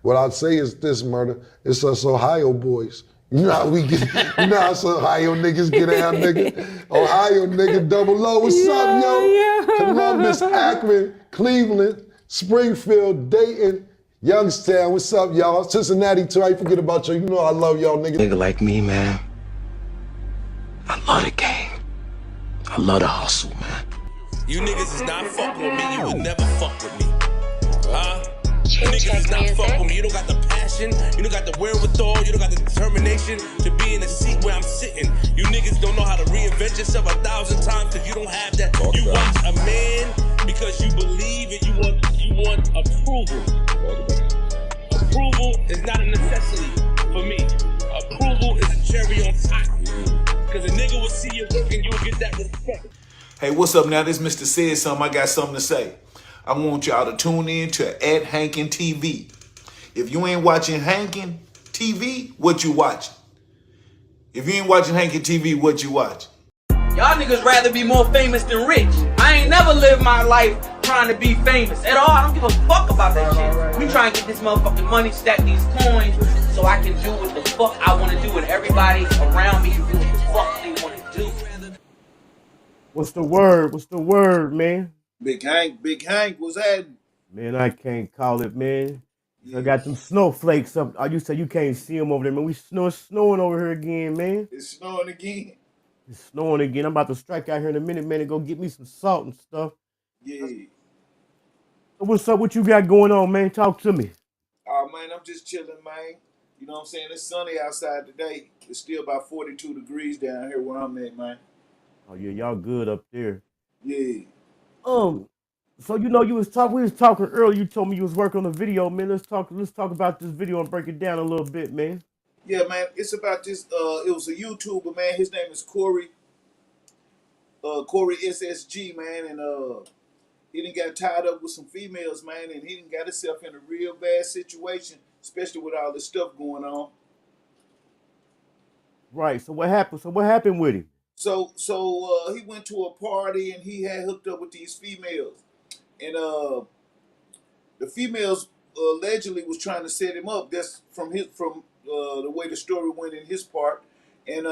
What I'd say is this, murder. It's us Ohio boys. You know how we get, you know how us Ohio niggas get down, nigga. Ohio nigga, double O. What's up, yo? Columbus, Akron, Cleveland, Springfield, Dayton, Youngstown. What's up, y'all? Cincinnati too. I ain't forget about you. You know I love y'all, nigga. Nigga like me, man. I love the game. I love the hustle, man. You niggas is not fucking with me. You would never fuck with me. Huh? You niggas is not fucking with me. You don't got the passion. You don't got the wherewithal. You don't got the determination to be in the seat where I'm sitting. You niggas don't know how to reinvent yourself 1,000 times because you don't have that. You want a man because you believe and you want approval. Approval is not a necessity for me. Approval is a cherry on top. Because a nigga will see your work and you'll get that respect. Hey, what's up now? This Mr. Said Something. I got something to say. I want y'all to tune in to @Hankin TV. If you ain't watching Hankin TV, what you watching? If you ain't watching Hankin TV, what you watching? Y'all niggas rather be more famous than rich. I ain't never lived my life trying to be famous at all. I don't give a fuck about that shit. We trying to get this motherfucking money, stack these coins, so I can do what the fuck I want to do, and everybody around me can do what the fuck they want to do. What's the word? What's the word, man? Big Hank, what's that? Man, I can't call it, man. I got them snowflakes up. You said you can't see them over there, man. We snowing over here again, man. It's snowing again. It's snowing again. I'm about to strike out here in a minute, man, and go get me some salt and stuff. Yeah. So what's up? What you got going on, man? Talk to me. Oh, man, I'm just chilling, man. You know what I'm saying? It's sunny outside today. It's still about 42 degrees down here where I'm at, man. Oh, yeah, y'all good up there. Yeah. So you know we was talking earlier, you told me you was working on a video, man. Let's talk about this video and break it down a little bit, man. Yeah, man, it's about this, it was a YouTuber, man. His name is Coery. Coery SSG, man, and he done got tied up with some females, man, and he done got himself in a real bad situation, especially with all this stuff going on. Right. So what happened? So what happened with him? So he went to a party and he had hooked up with these females, and the females allegedly was trying to set him up. That's from the way the story went in his part, and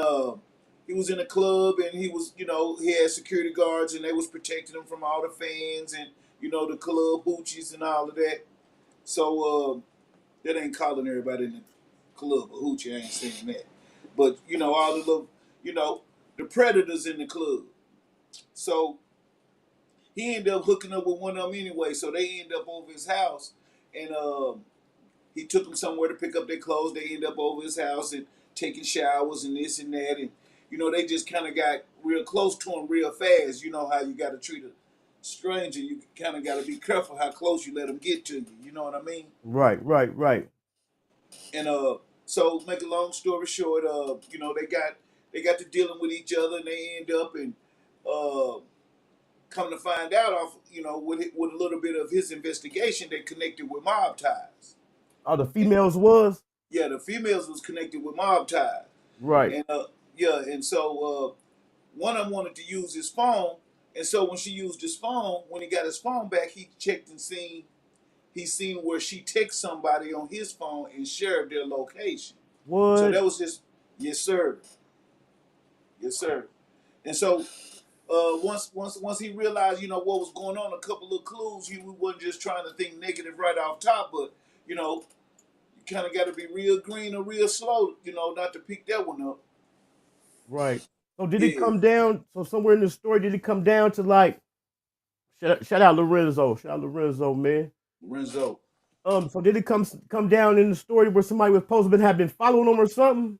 he was in a club and he was, you know, he had security guards and they was protecting him from all the fans and, you know, the club hoochies and all of that. So that ain't calling everybody in the club a hoochie. I ain't saying that, but you know, all the little, you know, the predators in the club. So he ended up hooking up with one of them anyway. So they ended up over his house, and he took them somewhere to pick up their clothes. They ended up over his house and taking showers and this and that, and you know, they just kind of got real close to him real fast. You know how you got to treat a stranger. You kind of got to be careful how close you let them get to you. You know what I mean? Right. And so make a long story short, you know, they got to dealing with each other, and they end up and come to find out, off, you know, with a little bit of his investigation, they connected with mob ties. Oh, the females was? Yeah, the females was connected with mob ties. Right. And yeah, and so one of them wanted to use his phone, and so when she used his phone, when he got his phone back, he checked and seen where she texted somebody on his phone and shared their location. What? So that was his. Yes, sir. Yes, sir. And so once he realized, you know, what was going on, a couple of clues, he wasn't just trying to think negative right off top, but you know, you kind of got to be real green or real slow, you know, not to pick that one up. Right. So did it come down? So somewhere in the story, did it come down to like, shout out Lorenzo, man. Lorenzo. So did it come down in the story where somebody was supposed to have been following them or something?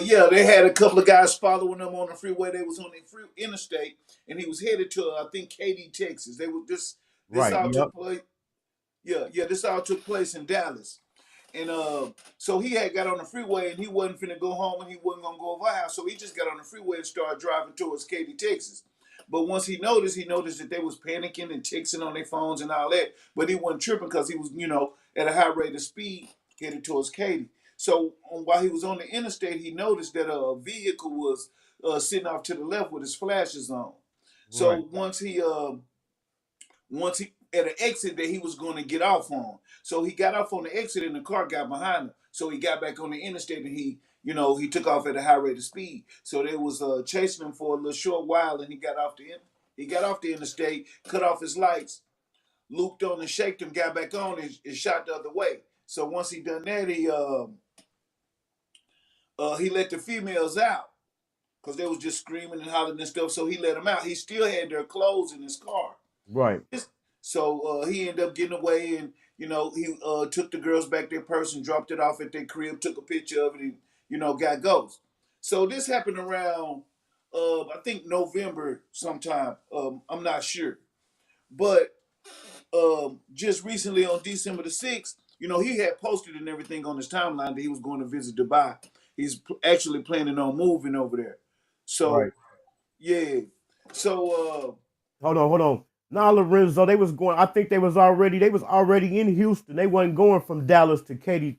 Yeah, they had a couple of guys following them on the freeway. They was on the interstate, and he was headed to, I think, Katy, Texas. They were this Right. all Yep. took place. Yeah, this all took place in Dallas. And so he had got on the freeway, and he wasn't finna go home, and he wasn't gonna go over our house. So he just got on the freeway and started driving towards Katy, Texas. But once he noticed that they was panicking and texting on their phones and all that. But he wasn't tripping because he was, you know, at a high rate of speed headed towards Katy. So while he was on the interstate, he noticed that a vehicle was sitting off to the left with his flashes on. So Right. once at an exit that he was going to get off on. So he got off on the exit and the car got behind him. So he got back on the interstate and he took off at a high rate of speed. So they was chasing him for a little short while, and he got off the interstate, cut off his lights, looped on and shaked him, got back on and shot the other way. So once he done that, he let the females out because they was just screaming and hollering and stuff. So he let them out. He still had their clothes in his car. Right. So he ended up getting away, and he took the girls back their purse and dropped it off at their crib, took a picture of it, and got ghost. So this happened around I think November sometime. I'm not sure, but just recently on December the 6th, he had posted and everything on his timeline that he was going to visit Dubai. He's actually planning on moving over there. So, right. Yeah. So, hold on. Nah, Lorenzo, they was going. I think they was already in Houston. They wasn't going from Dallas to Katy.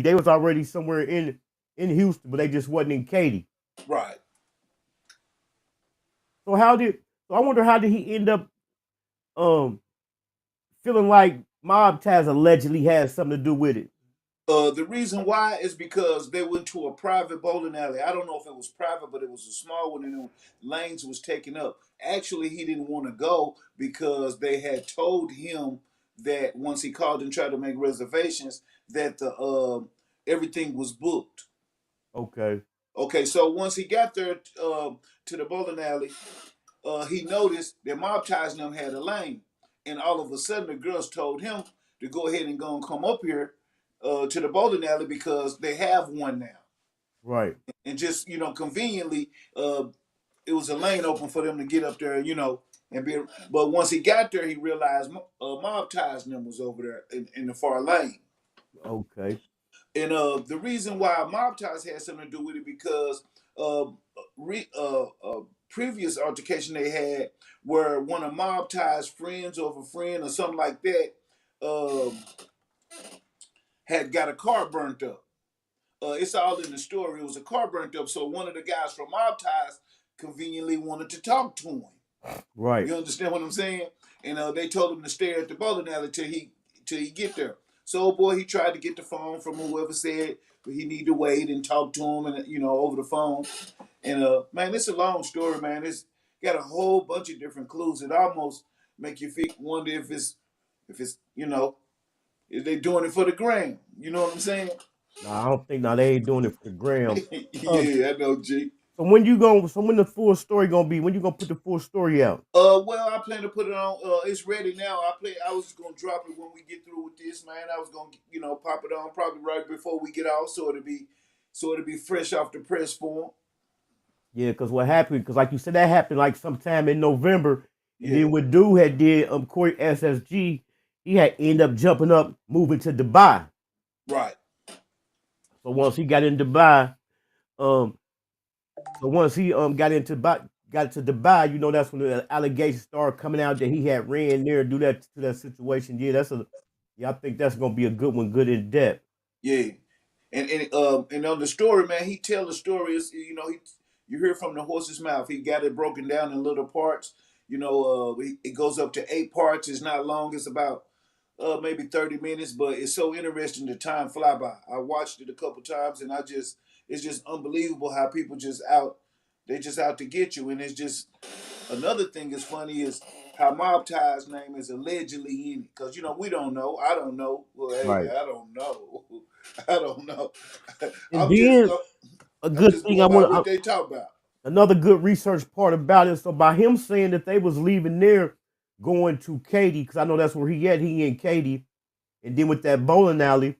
They was already somewhere in Houston, but they just wasn't in Katy. Right. So I wonder how did he end up feeling like Mob Taz allegedly had something to do with it? The reason why is because they went to a private bowling alley. I don't know if it was private, but it was a small one, and lanes was taken up. Actually, he didn't want to go because they had told him that once he called and tried to make reservations, that the everything was booked. Okay. Okay, so once he got there to the bowling alley, he noticed that Mob Ties and them had a lane, and all of a sudden the girls told him to go ahead and go and come up here to the bowling alley because they have one now. Right. And just, conveniently, it was a lane open for them to get up there, and be. But once he got there, he realized Mob Ties and them was over there in the far lane. Okay. And the reason why Mob Ties had something to do with it because previous altercation they had where one of Mob Ties' friends of a friend or something like that had got a car burnt up. It's all in the story. It was a car burnt up, so one of the guys from Mob Ties conveniently wanted to talk to him. Right. You understand what I'm saying? And they told him to stay at the bowling alley till he get there. So boy, he tried to get the phone from whoever said he need to wait and talk to him, and over the phone. And man, it's a long story, man. It's got a whole bunch of different clues. It almost make you wonder if it's if they doing it for the gram. You know what I'm saying? Nah, I don't think they ain't doing it for the gram. Yeah, I know, G. So when the full story gonna be? When you gonna put the full story out? Well, I plan to put it on. It's ready now. I was just gonna drop it when we get through with this, man. I was gonna, pop it on probably right before we get out, so it'll be fresh off the press form. Yeah, because what happened? Because like you said, that happened like sometime in November. And Yeah. then what dude had did, Coery SSG, he had ended up jumping up, moving to Dubai. Right. So once he got in Dubai, got to Dubai, that's when the allegations started coming out that he had ran there and do that to that situation. Yeah, I think that's gonna be a good one, good in depth. Yeah, and on the story, man, he tell the story is you hear from the horse's mouth. He got it broken down in little parts. It goes up to 8 parts. It's not long. It's about maybe 30 minutes, but it's so interesting. The time fly by. I watched it a couple times, and it's just unbelievable how people they just out to get you. And it's just another thing is funny is how Mob Ties' name is allegedly in it, because we don't know. I don't know. Well, hey, Right. I don't know. I don't know. And I'm then just, a good just thing going I by want what they talk about. another good research part about it. So by him saying that they was leaving there, going to Katy, because I know that's where he at. He in Katy, and then with that bowling alley,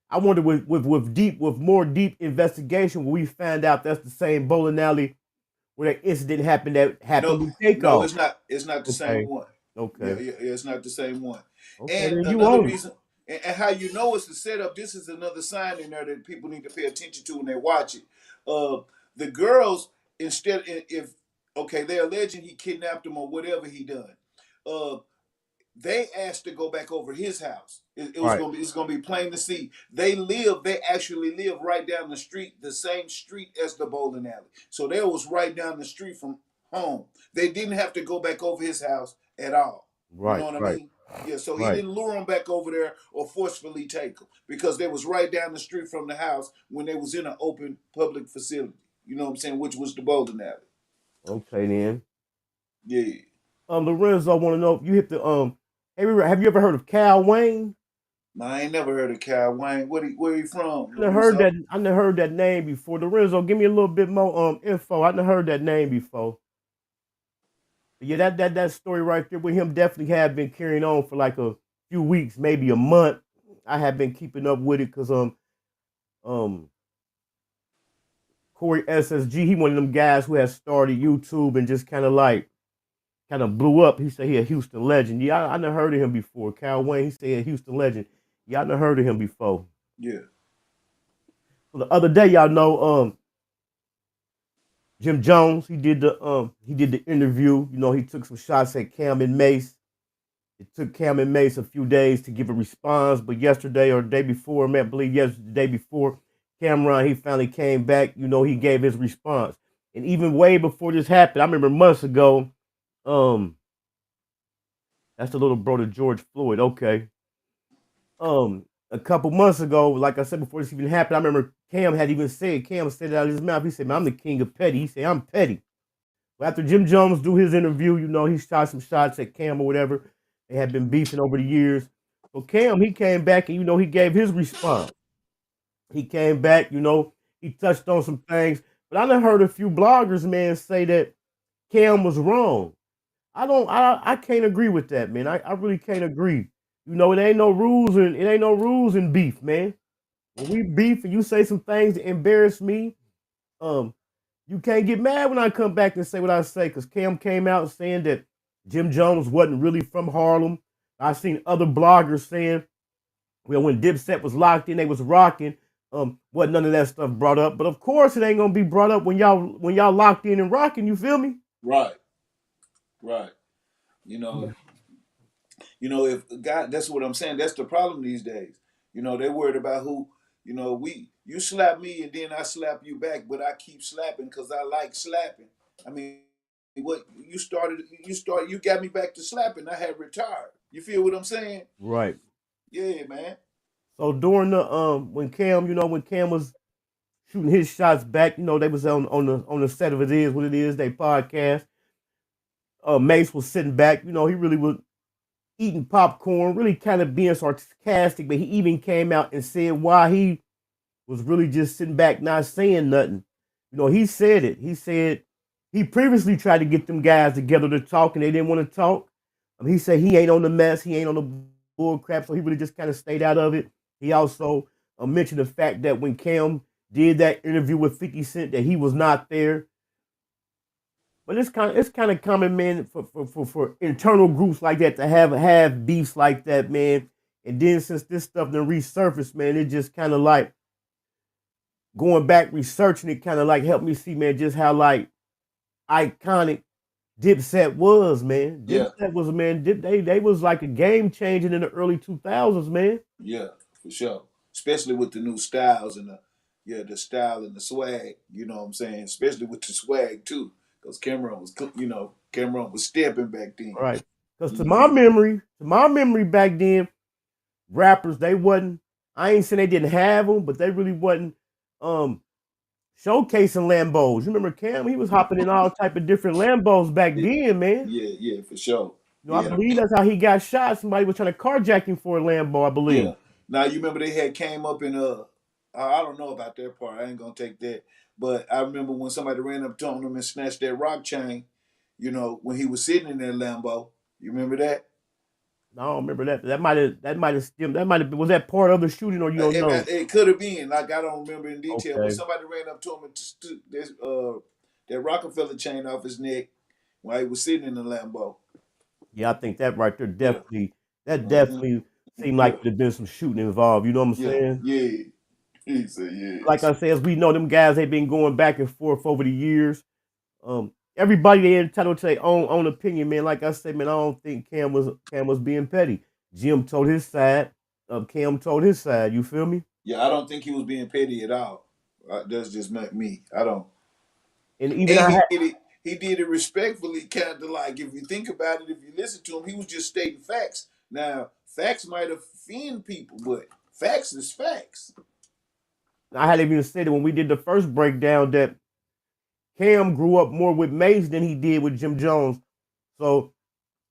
I wonder with more deep investigation, will we find out that's the same bowling alley where that incident happened with Takeoff? No, it's not. It's not the Okay. same one. Okay. Yeah, it's not the same one. Okay, And then you another own it. reason, and how it's the setup. This is another sign in there that people need to pay attention to when they watch it. The girls, instead, if they're alleging he kidnapped them or whatever he done. They asked to go back over his house. Right. It's gonna be plain to see. They actually live right down the street, the same street as the bowling alley. So they was right down the street from home. They didn't have to go back over his house at all. You Right, know what I right, mean? Yeah, so he right. didn't lure them back over there or forcefully take them because they was right down the street from the house when they was in an open public facility. You know what I'm saying? Which was the bowling alley. Okay then. Yeah. Lorenzo, I want to know if you hit the have you ever heard of Cal Wayne? Now, I ain't never heard of Kyle Wayne. Where he from, I never heard Lorenzo? that. I never heard that name before. Lorenzo, give me a little bit more info. I never heard that name before. But yeah, that story right there with him definitely had been carrying on for like a few weeks, maybe a month. I have been keeping up with it because um Coery SSG, he one of them guys who has started YouTube and just kind of blew up. He said he a Houston legend. Yeah, I never heard of him before. Cal Wayne, he said he a Houston legend. Yeah, I never heard of him before. Yeah. So the other day, y'all know Jim Jones, he did the interview. You know, he took some shots at Cam and Mace. It took Cam and Mace a few days to give a response, but yesterday or the day before, I believe yesterday, the day before, Cameron, he finally came back. You know, he gave his response. And even way before this happened, I remember months ago, that's the little brother George Floyd. Okay. A couple months ago, like I said before this even happened, I remember Cam said it out of his mouth. He said, "Man, I'm the king of petty." He said, "I'm petty." But after Jim Jones do his interview, you know, he shot some shots at Cam or whatever. They had been beefing over the years. So Cam, he came back and, you know, he gave his response. He came back, you know, he touched on some things. But I done heard a few bloggers, man, say that Cam was wrong. I can't agree with that, man. I really can't agree. You know, it ain't no rules in beef, man. When we beef and you say some things that embarrass me, you can't get mad when I come back and say what I say, because Cam came out saying that Jim Jones wasn't really from Harlem. I've seen other bloggers saying, well, when Dipset was locked in, they was rocking. Wasn't none of that stuff brought up. But of course it ain't gonna be brought up when y'all locked in and rocking, you feel me? Right. Right. You know, if God, that's what I'm saying. That's the problem these days. You know, they're worried about who, you slap me and then I slap you back, but I keep slapping because I like slapping. I mean, what you got me back to slapping. I had retired. You feel what I'm saying? Right. Yeah, man. So during the when Cam was shooting his shots back, you know, they was on the set of It Is What It Is, they podcast. Mace was sitting back, you know, he really was eating popcorn, really kind of being sarcastic, but he even came out and said why he was really just sitting back, not saying nothing. You know, he said it. He said he previously tried to get them guys together to talk, and they didn't want to talk. He said he ain't on the mess, he ain't on the bull crap, so he really just kind of stayed out of it. He also mentioned the fact that when Cam did that interview with 50 Cent, that he was not there. But it's kind of common, man, for internal groups like that to have beefs like that, man. And then since this stuff done resurfaced, man, it just kind of like going back researching it, kind of like helped me see, man, just how like iconic Dipset was, man. Yeah. Dipset was, man. They was like a game changer in the early 2000s, man. Yeah, for sure. Especially with the new styles and the style and the swag. You know what I'm saying? Especially with the swag too, because Cameron was stepping back then. Right. Because to my memory back then, rappers, they wasn't. I ain't saying they didn't have them, but they really wasn't showcasing Lambos. You remember Cam? He was hopping in all type of different Lambos back then, man. Yeah, for sure. You know, I believe that's how he got shot. Somebody was trying to carjack him for a Lambo, I believe. Yeah. Now you remember they had came up in I don't know about that part. I ain't gonna take that. But I remember when somebody ran up to him and snatched that rock chain, you know, when he was sitting in that Lambo. You remember that? No, I don't remember that. That might have stemmed. That might have been. Was that part of the shooting, or you don't know? It could have been. Like I don't remember in detail. Okay. But somebody ran up to him and took that Rockefeller chain off his neck while he was sitting in the Lambo. Yeah, I think that right there definitely seemed like there'd been some shooting involved. You know what I'm saying? Yeah. He said, yeah. Like I said, as we know, them guys, they've been going back and forth over the years. Everybody they entitled to their own opinion, man. Like I said, man, I don't think Cam was being petty. Jim told his side. Cam told his side. You feel me? Yeah, I don't think he was being petty at all. That's just me. I don't. And even he did it respectfully, kind of like, if you think about it, if you listen to him, he was just stating facts. Now, facts might offend people, but facts is facts. I had even said it when we did the first breakdown that Cam grew up more with Mace than he did with Jim Jones. So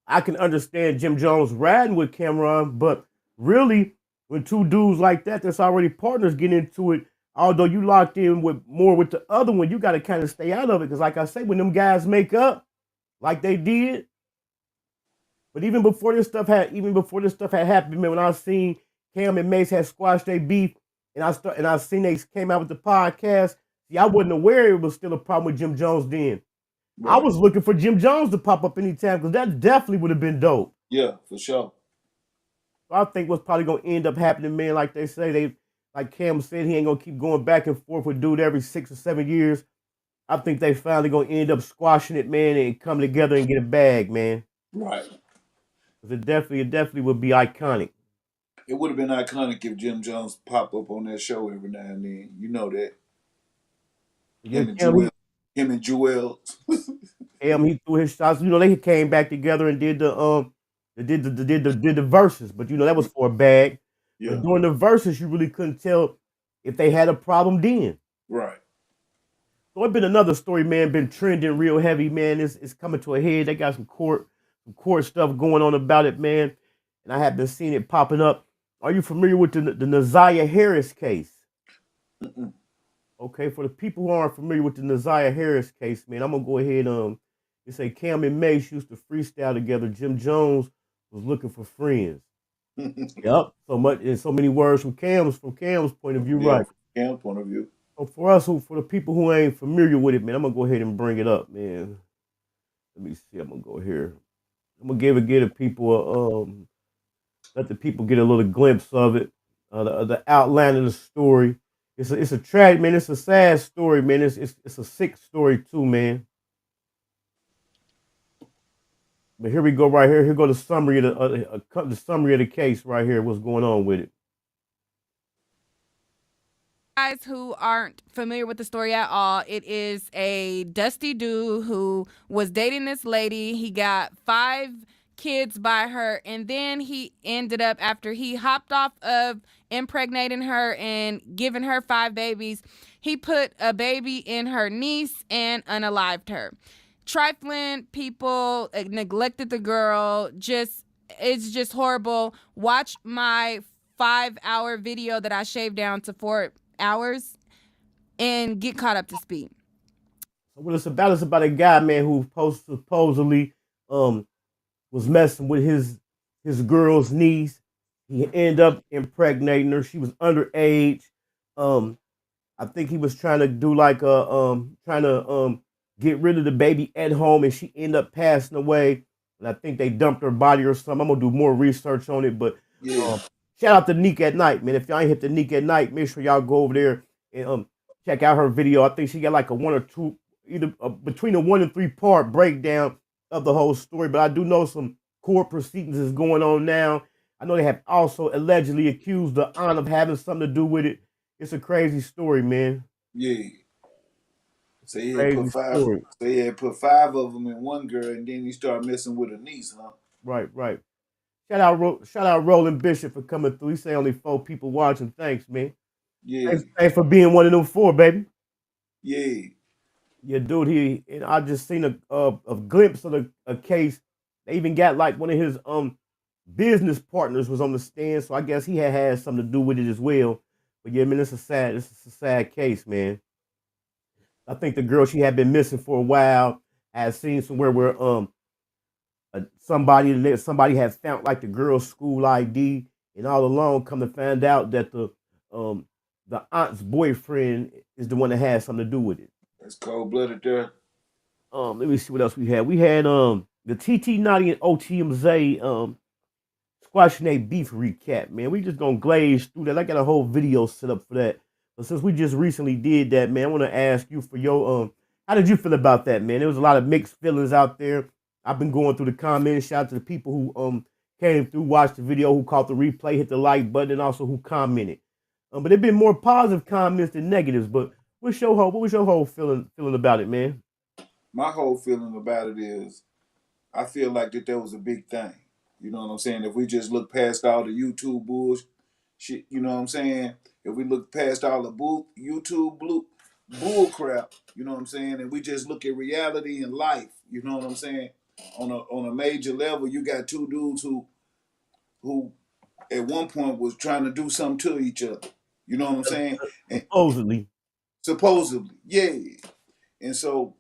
I can understand Jim Jones riding with Cameron, but really, when two dudes like that that's already partners get into it, although you locked in with more with the other one, you got to kind of stay out of it. Because like I say, when them guys make up like they did, but even before this stuff had happened, man, when I seen Cam and Mace had squashed their beef, and I seen they came out with the podcast, see, I wasn't aware it was still a problem with Jim Jones then. Right. I was looking for Jim Jones to pop up anytime because that definitely would have been dope. Yeah, for sure. So I think what's probably gonna end up happening, man, like they say, like Cam said, he ain't gonna keep going back and forth with dude every 6 or 7 years. I think they finally gonna end up squashing it, man, and come together and get a bag, man. Right. It definitely would be iconic. It would have been iconic if Jim Jones pop up on that show every now and then. You know that. Him and Jewel. He threw his shots. You know, they came back together and did the verses, but you know that was for a bag. Yeah. But during the verses, you really couldn't tell if they had a problem then. Right. So it's been another story, man. Been trending real heavy, man. It's coming to a head. They got some court stuff going on about it, man. And I have been seeing it popping up. Are you familiar with the Naziah Harris case? Mm-mm. Okay, for the people who aren't familiar with the Naziah Harris case, man, I'm gonna go ahead. They say Cam and Mace used to freestyle together. Jim Jones was looking for friends. Yep. So many words from Cam's point of view, yeah, right? Cam's point of view. So for the people who ain't familiar with it, man, I'm gonna go ahead and bring it up, man. Let me see. I'm gonna go here. I'm gonna give the people let the people get a little glimpse of it, the outline of the story. It's a tragic, man. It's a sad story, man. It's a sick story too, man. But here we go, right here. Here go the summary of the case right here. What's going on with it? Guys who aren't familiar with the story at all, it is a dusty dude who was dating this lady. He got 5 kids by her, and then he ended up, after he hopped off of impregnating her and giving her 5 babies, he put a baby in her niece and unalived her. Trifling people, neglected the girl. It's just horrible. Watch my 5-hour video that I shaved down to 4 hours and get caught up to speed. What it's about a guy, man, who supposedly was messing with his girl's niece. He ended up impregnating her. She was underage. I think he was trying to do like get rid of the baby at home, and she ended up passing away. And I think they dumped her body or something. I'm gonna do more research on it, but yeah. Shout out to Neek at Night, man. If y'all ain't hit the Neek at Night, make sure y'all go over there and check out her video. I think she got like a 1 or 2, either between a 1 and 3 part breakdown of the whole story. But I do know some court proceedings is going on now. I know they have also allegedly accused the aunt of having something to do with it. It's a crazy story, man. Yeah. So he had put 5 of them in one girl, and then he started messing with her niece, huh? Right. Shout out Roland Bishop for coming through. He say only 4 people watching. Thanks, man. Yeah. Thanks for being one of them 4, baby. Yeah. Yeah, dude. I just seen a glimpse of a case. They even got like one of his business partners was on the stand, so I guess he had something to do with it as well. But yeah, man, it's a sad case, man. I think the girl, she had been missing for a while. I had seen somewhere where somebody had found like the girl's school ID, and all along come to find out that the aunt's boyfriend is the one that has something to do with it. That's cold-blooded there. Let me see what else we had. We had the TT Notti and OTM squashing a beef recap, man. We just gonna glaze through that. I got a whole video set up for that. But since we just recently did that, man, I want to ask you for your how did you feel about that, man? There was a lot of mixed feelings out there. I've been going through the comments. Shout out to the people who came through, watched the video, who caught the replay, hit the like button, and also who commented. But there've been more positive comments than negatives. But what was your whole feeling about it, man? my whole feeling about it is, I feel like that was a big thing. You know what I'm saying? If we just look past all the YouTube bullshit, you know what I'm saying? If we look past all the YouTube bull crap, you know what I'm saying? And we just look at reality and life, you know what I'm saying? On a major level, you got two dudes who at one point was trying to do something to each other. You know what I'm saying? And Supposedly. supposedly, yeah. And so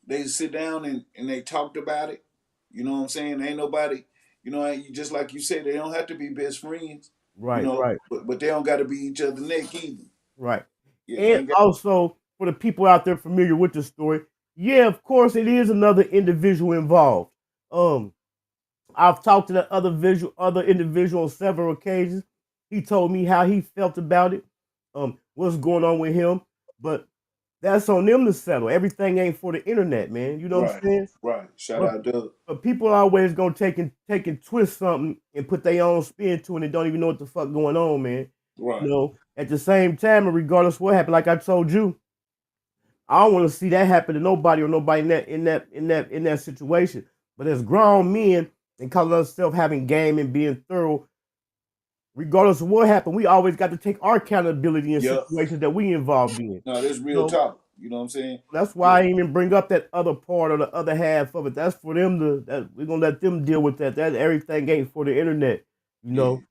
they sit down and they talked about it. You know what I'm saying? Ain't nobody, you know, just like you said, they don't have to be best friends. You Right, know, right, but they don't got to be each other's neck either. right. Yeah, And ain't got. also, for the people out there familiar with the story, yeah, of course, it is another individual involved. I've talked to the other individual on several occasions. He told me how he felt about it, what's going on with him. But that's on them to settle. Everything ain't for the internet, man. You know what I'm Right, saying? right. Shout But out Doug. but people are always gonna take and twist something and put their own spin to it and don't even know what the fuck going on, man. Right, You know, at the same time, and regardless of what happened, like I told you, I don't want to see that happen to nobody or nobody in that situation. But as grown men and calling ourselves having game and being thorough, regardless of what happened, we always got to take our accountability in yep. situations that we involved in. No, that's real So talk. You know what I'm saying? that's Yeah, why I didn't even bring up that other part or the other half of it. That's for them we're gonna let them deal with that. That everything ain't for the internet. You yeah. know,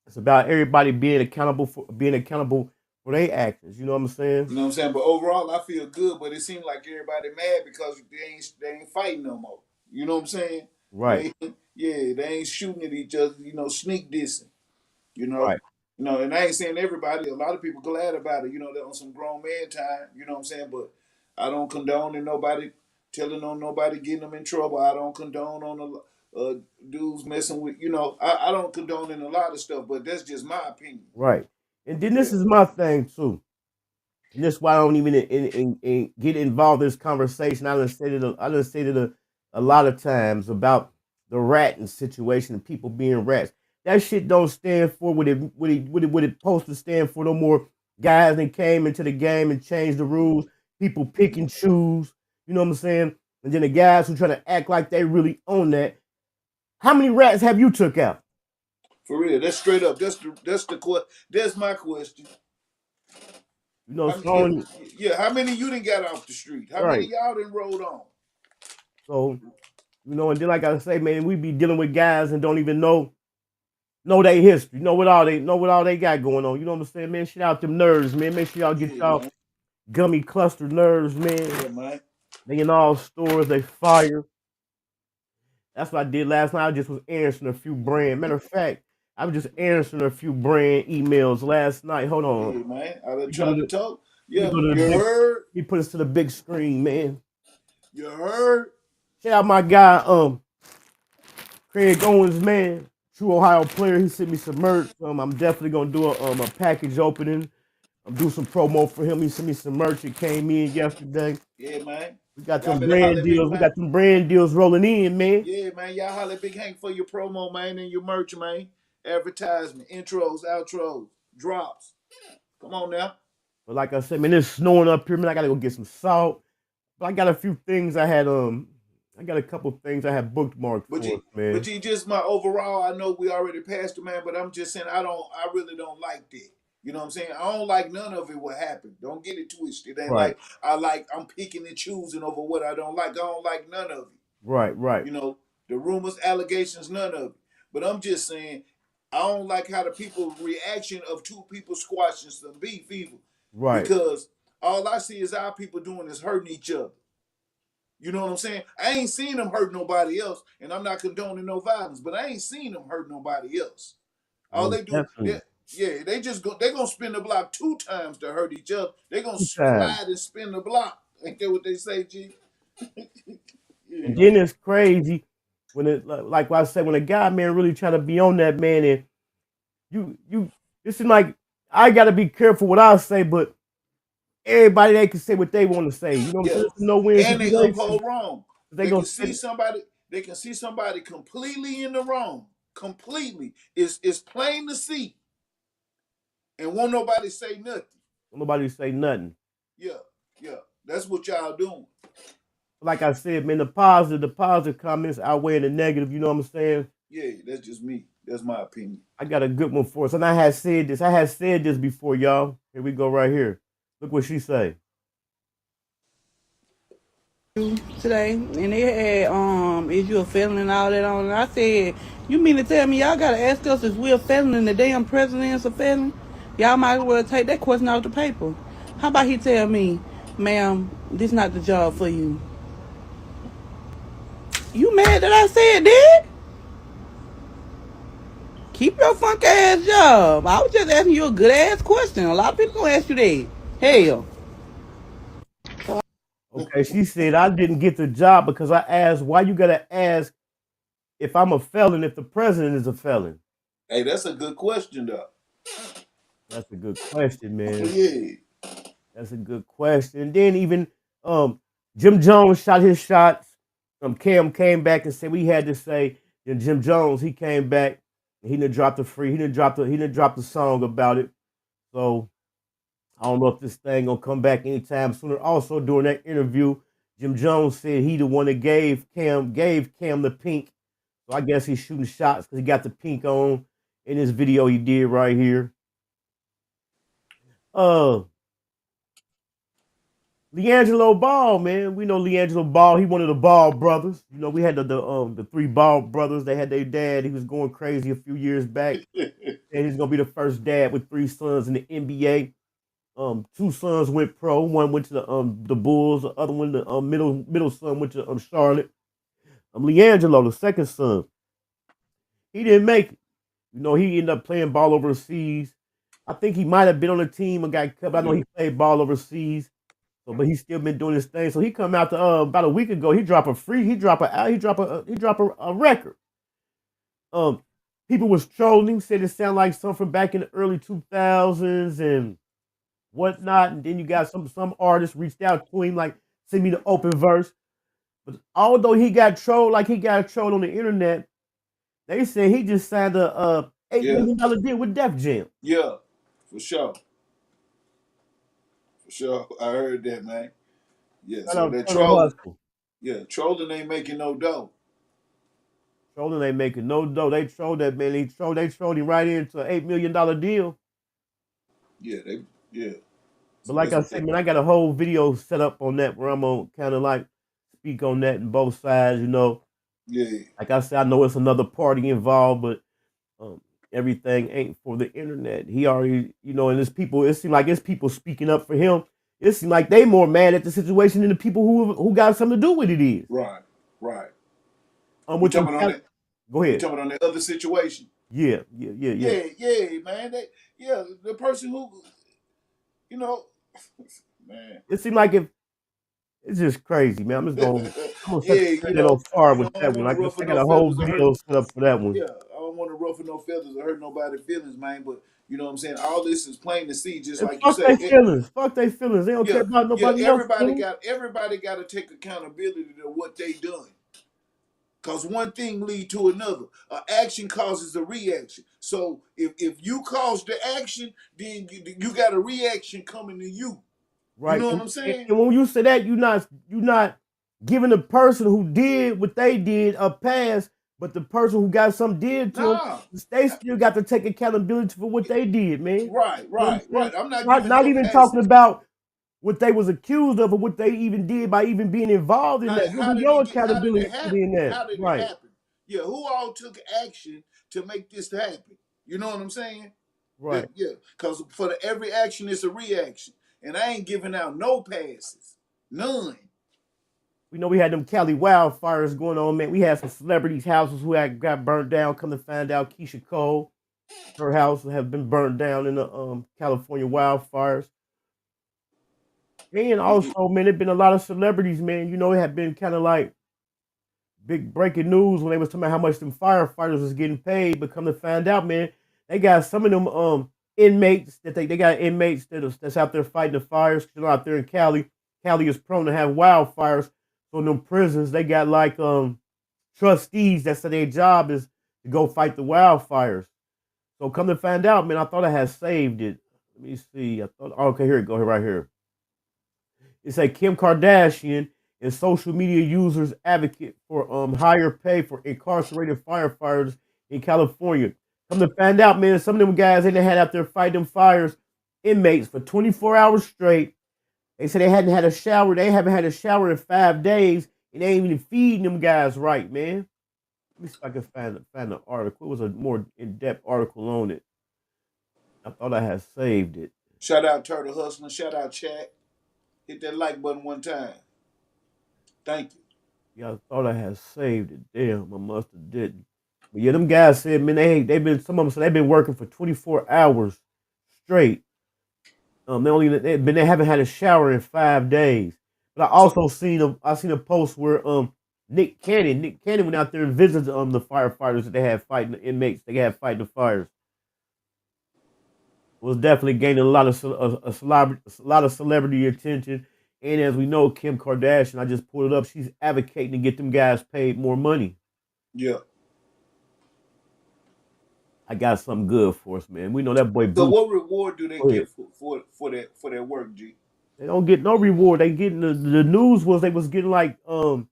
it's about everybody being accountable for their actions. You know what I'm saying? You know what I'm saying? But overall, I feel good. But it seems like everybody mad because they ain't fighting no more. You know what I'm saying? Right, Yeah, they ain't shooting at each other. You know, sneak dissing. You know, right, and I ain't saying everybody. A lot of people glad about it. You know, they're on some grown man time. You know what I'm saying? But I don't condone in nobody telling on nobody getting them in trouble. I don't condone on dudes messing with. You know, I don't condone in a lot of stuff. But that's just my opinion. right. And then Yeah. this is my thing too. And that's why I don't even get involved in this conversation. I done stated a lot of times about the ratting situation and people being rats. That shit don't stand for what it supposed to stand for. No more guys that came into the game and changed the rules. People pick and choose. You know what I'm saying? And then the guys who try to act like they really own that. How many rats have you took out? For real, that's straight up. That's my question. You know, How so many? Yeah. How many you didn't got off the street? How many right. y'all didn't rolled on? So and then like I say, man, we be dealing with guys and don't even know their history, know what all they got going on. You know what I'm saying, man? Shit out them nerves, man. Make sure y'all get Yeah, y'all man. gummy cluster nerves, man. Yeah, man. They in all stores, they fire. That's what I did last night. I just was answering a few brand. Matter of fact, I was just answering a few brand emails last night. Hold on. Yeah, man. I been Let me go to trying to the, talk. let me Yeah, go to the you big. heard. Let me put this to the big screen, man. You heard. Shout out my guy, Craig Owens, man. True Ohio player. He sent me some merch. I'm definitely gonna do a package opening. I'm do some promo for him. He sent me some merch. It came in yesterday. Yeah, man. We got Y'all them better holler brand at Big deals. We man. got them brand deals rolling in, man. Yeah, man. Y'all holler at Big Hank for your promo, man, and your merch, man. Advertisement, intros, outros, drops. Come on now. But like I said, man, it's snowing up here, man. I gotta go get some salt. But I got a few things I got a couple things I had bookmarked for us, man. But you just my overall. I know we already passed it, man. But I'm just saying I really don't like that. You know what I'm saying? I don't like none of it. What happened? Don't get it twisted. It ain't Right, like I'm picking and choosing over what I don't like. I don't like none of it. right, right, You know, the rumors, allegations, none of it. But I'm just saying, I don't like how the people reaction of two people squashing some beef either, right. because all I see is our people doing is hurting each other. You know what I'm saying? I ain't seen them hurt nobody else, and I'm not condoning no violence, but I ain't seen them hurt nobody else. All Most they do, definitely. they just go. They gonna spin the block 2 times to hurt each other. They gonna Two times. slide and spin the block. Ain't that what they say, G? And Yeah. then it's crazy when it like what I said, when a guy, man, really try to be on that, man, and you this is like I gotta be careful what I say, but everybody they can say what they want to say. You know what I'm Yeah. saying? It's a no-win And they situation. uphold wrong. They They gonna can say, see somebody. They can see somebody completely in the wrong. Completely. It's plain to see, and won't nobody say nothing. nobody say nothing. Yeah, yeah. That's what y'all doing. Like I said, man, the positive comments outweigh the negative. You know what I'm saying? Yeah, that's just me. That's my opinion. I got a good one for us. And I had said this before, y'all. Here we go right here. Look what she say. Today, and they had, is you a felon and all that on? And I said, you mean to tell me y'all gotta ask us if we're a felon and the damn president's a felon? Y'all might as well take that question off the paper. How about he tell me, ma'am, this not the job for you? You mad that I said that? Keep your funk ass job. I was just asking you a good ass question. A lot of people gonna ask you that. Hell. Okay, she said I didn't get the job because I asked, why you gotta ask if I'm a felon if the president is a felon? Hey, that's a good question, though. That's a good question, man. Yeah. That's a good question. And then even Jim Jones shot his shots. Cam came back and said we had to say, and Jim Jones, he came back and he done dropped the song about it. So I don't know if this thing gonna come back anytime sooner. Also, during that interview, Jim Jones said he the one that gave Cam the pink. So I guess he's shooting shots because he got the pink on in this video he did right here. LiAngelo Ball, man. We know LiAngelo Ball. He one of the Ball brothers. You know, we had the three Ball brothers. They had their dad. He was going crazy a few years back. And he's gonna be the first dad with 3 sons in the NBA. 2 sons went pro. One went to the Bulls. The other one, the middle son, went to Charlotte. LiAngelo, the second son, he didn't make it. You know, he ended up playing ball overseas. I think he might have been on the team and got cut. But I know he played ball overseas. So, but he's still been doing his thing. So he come out to about a week ago. He drop a record. People was trolling him, said it sounded like something from back in the early 2000s and whatnot. And then you got some artists reached out to him like, send me the open verse. But although he got trolled like he got trolled on the internet, they said he just signed a $8 million deal with Def Jam. Yeah, for sure. For sure. I heard that, man. Yeah, so that trolling. Yeah, trolling ain't making no dough. Trolling ain't making no dough. They trolled that man. They trolled him right into an $8 million deal. Yeah, But like I said, man, I got a whole video set up on that where I'm gonna kind of like speak on that in both sides, you know. Yeah. Like I said, I know it's another party involved, but everything ain't for the internet. He already, you know, and it seems like it's people speaking up for him. It seems like they more mad at the situation than the people who got something to do with it is. Right. Go ahead. You talking on the other situation? Yeah, man. The person who, you know, man. It seemed like it's just crazy, man. I'm gonna set that on fire with that one. I got a whole video set up for that one. Yeah, I don't want to ruffle no feathers or hurt nobody's feelings, man. But you know what I'm saying? All this is plain to see, just like you say. Fuck their feelings. They don't care about nobody else. Everybody got to take accountability to what they done. Because one thing lead to another. Action causes a reaction. So if you cause the action, then you got a reaction coming to you. Right. You know what I'm saying? And when you say that, you're not giving the person who did what they did a pass, but the person who got something did to them, they still got to take accountability for what they did, man. Right. I'm not even talking about what they was accused of or what they even did by even being involved in that. How did it happen? Yeah, who all took action to make this happen? You know what I'm saying? Right. Yeah, because for every action is a reaction. And I ain't giving out no passes. None. We know we had them Cali wildfires going on, man. We had some celebrities' houses who got burnt down. Come to find out, Keisha Cole, her house have been burnt down in the California wildfires. And also, man, there's been a lot of celebrities, man. You know, it had been kind of like big breaking news when they was talking about how much them firefighters was getting paid. But come to find out, man, they got some of them inmates that they got inmates that's out there fighting the fires. You know, out there in Cali. Cali is prone to have wildfires. So in them prisons, they got like trustees that said their job is to go fight the wildfires. So come to find out, man, I thought I had saved it. Let me see. I thought, okay, here it go, right here. It said Kim Kardashian and social media users advocate for higher pay for incarcerated firefighters in California. Come to find out, man, some of them guys they had out there fighting them fires, inmates for 24 hours straight. They said they hadn't had a shower. They haven't had a shower in 5 days, and they ain't even feeding them guys right, man. Let me see if I can find the article. It was a more in-depth article on it. I thought I had saved it. Shout out Turtle Hustler. Shout out chat. Hit that like button one time. Thank you. Yeah, I thought I had saved it. Damn, I must have didn't. But yeah, them guys said, man, they've been, some of them said they've been working for 24 hours straight. They haven't had a shower in 5 days. But I also seen a post where Nick Cannon went out there and visited the firefighters that they had fighting the inmates. They had fighting the fires. Was definitely gaining a lot of celebrity attention. And as we know, Kim Kardashian, I just pulled it up. She's advocating to get them guys paid more money. Yeah. I got something good for us, man. We know that boy. So what reward do they get for that work, G? They don't get no reward. They getting the news was they was getting like I'm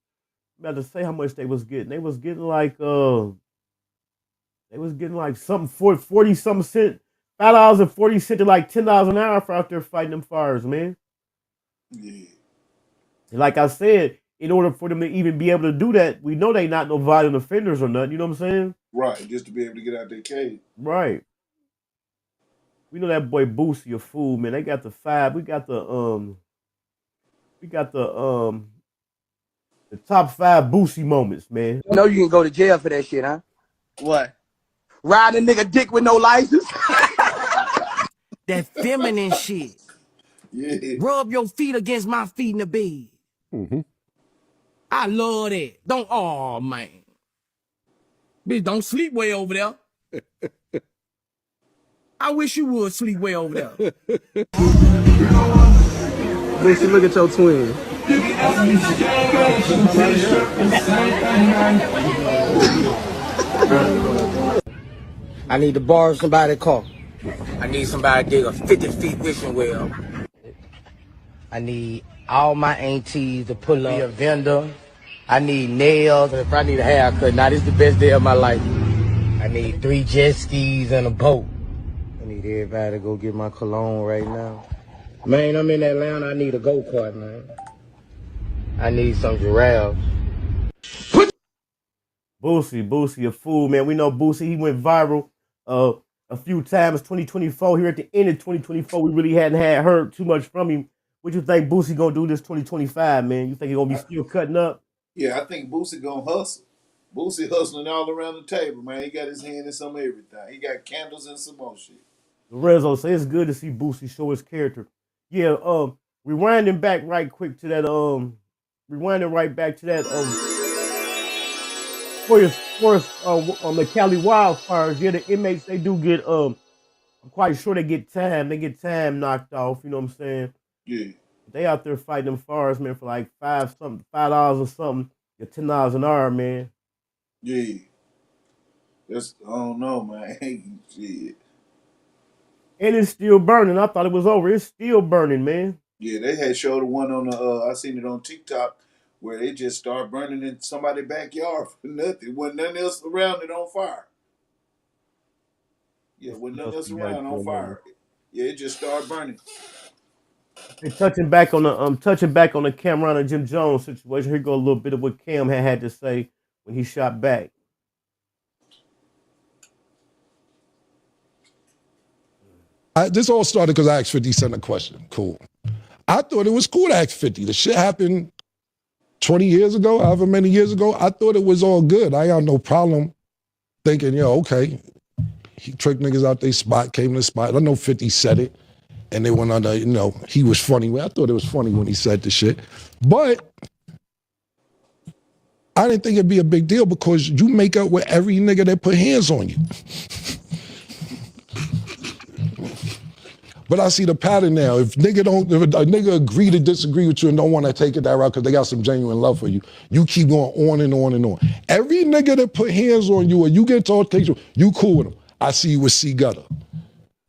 about to say how much they was getting. They was getting like something 40 something cent, $5.40 to like $10 an hour for out there fighting them fires, man. Yeah. And like I said, in order for them to even be able to do that, we know they not no violent offenders or nothing. You know what I'm saying? Right, just to be able to get out their cage. Right. We know that boy Boosie a fool, man. They got the top 5 Boosie moments, man. You know you can go to jail for that shit, huh? What? Ride a nigga dick with no license. That feminine shit. Yeah. Rub your feet against my feet in the bed. Mm-hmm. I love that. Oh man. Bitch, don't sleep way over there. I wish you would sleep way over there. Bitch, look at your twin. I need to borrow somebody's car. I need somebody to dig a 50 feet wishing well. I need all my aunties to pull up. Be a vendor. I need nails. If I need a haircut, now this is the best day of my life. I need 3 jet skis and a boat. I need everybody to go get my cologne right now. Man, I'm in Atlanta. I need a go-kart, man. I need some giraffes. Boosie, a fool, man. We know Boosie. He went viral a few times. 2024. Here at the end of 2024, we really hadn't heard too much from him. What you think Boosie gonna do this 2025, man? You think he gonna be still cutting up? Yeah, I think Boosie gonna hustle. Boosie hustling all around the table, man. He got his hand in some everything. He got candles and some more shit. Lorenzo say it's good to see Boosie show his character. Yeah, rewinding back right quick to that, for the Cali wildfires, yeah, the inmates, they do get, I'm quite sure they get time knocked off, you know what I'm saying? Yeah. They out there fighting them fires, man, for like $5 or something, get $10 an hour, man. Yeah. That's, I don't know, man. Shit. And it's still burning. I thought it was over. It's still burning, man. Yeah, they had showed the one on the, I seen it on TikTok, where they just start burning in somebody's backyard for nothing. Wasn't nothing else around it on fire. Yeah, wasn't nothing else around on fire. Yeah, it just started burning. Hey, touching back on the Cameron and Jim Jones situation, here go a little bit of what Cam had to say when he shot back. This all started because I asked 50 Cent a question. Cool. I thought it was cool to ask 50. The shit happened 20 years ago, however many years ago. I thought it was all good. I had no problem thinking, yo, okay. He tricked niggas out their spot, came to the spot. I know 50 said it. And they went on he was funny. I thought it was funny when he said the shit. But I didn't think it'd be a big deal because you make up with every nigga that put hands on you. But I see the pattern now. If a nigga agree to disagree with you and don't want to take it that route because they got some genuine love for you, you keep going on and on and on. Every nigga that put hands on you or you get told you cool with him. I see you with C Gutter.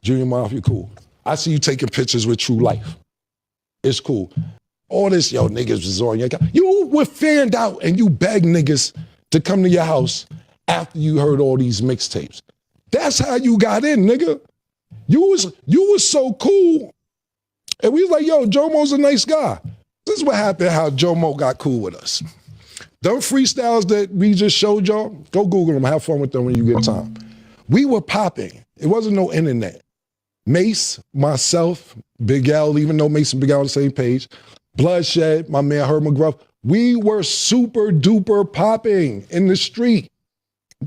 Junior Mafia, cool. I see you taking pictures with True Life. It's cool. All this, yo, niggas was on your account. You were fanned out and you begged niggas to come to your house after you heard all these mixtapes. That's how you got in, nigga. You was so cool. And we was like, yo, Jomo's a nice guy. This is what happened, how Jomo got cool with us. Them freestyles that we just showed y'all, go Google them, have fun with them when you get time. We were popping. It wasn't no internet. Mace, myself, Big L, even though Mace and Big L on the same page, Bloodshed, my man Herb McGruff, we were super duper popping in the street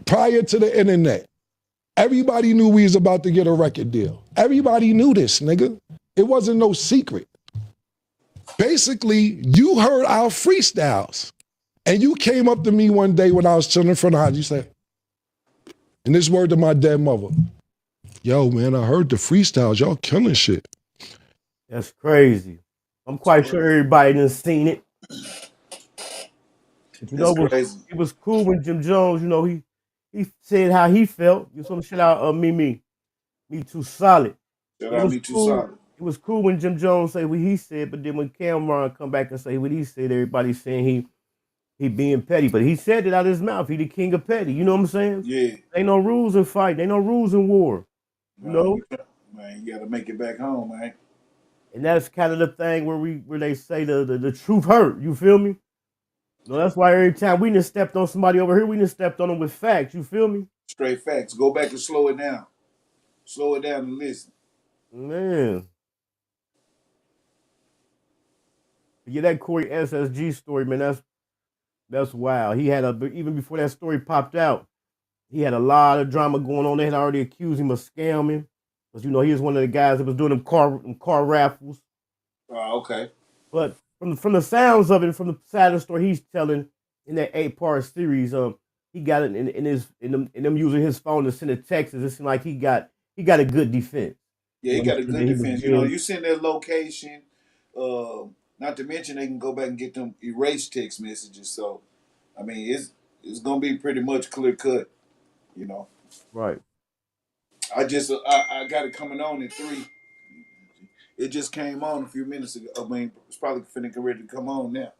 prior to the internet. Everybody knew we was about to get a record deal. Everybody knew this, nigga. It wasn't no secret. Basically, you heard our freestyles and you came up to me one day when I was chilling in front of the house, you said, and this word to my dead mother, yo, man, I heard the freestyles, y'all killing shit. That's crazy. I'm quite sure everybody done seen it. But, you know, it was cool when Jim Jones, you know, he said how he felt. You some shit out of Me Too Solid. Shout out Me Too Solid. It was cool when Jim Jones said what he said, but then when Cameron come back and say what he said, everybody's saying he being petty. But he said it out of his mouth. He the king of petty. You know what I'm saying? Yeah. Ain't no rules in fight. Ain't no rules in war. You know? Man, you gotta make it back home, man. And that's kind of the thing where they say the truth hurt. You feel me? No, that's why every time we done stepped on somebody over here, we done stepped on them with facts. You feel me? Straight facts. Go back and slow it down. Slow it down and listen. Man. Yeah, that Coery SSG story, man, that's wild. He had even before that story popped out, he had a lot of drama going on. They had already accused him of scamming. Because, you know, he was one of the guys that was doing them car raffles. Oh, okay. But from the sounds of it, from the side of the story he's telling in that 8-part series, he got it in them using his phone to send a text. It seemed like he got a good defense. Yeah, he got a good defense. You know, you send their location. Not to mention they can go back and get them erased text messages. So, I mean, it's gonna be pretty much clear cut. You know. Right. I got it coming on at 3. It just came on a few minutes ago. I mean, it's probably finna get ready to come on now.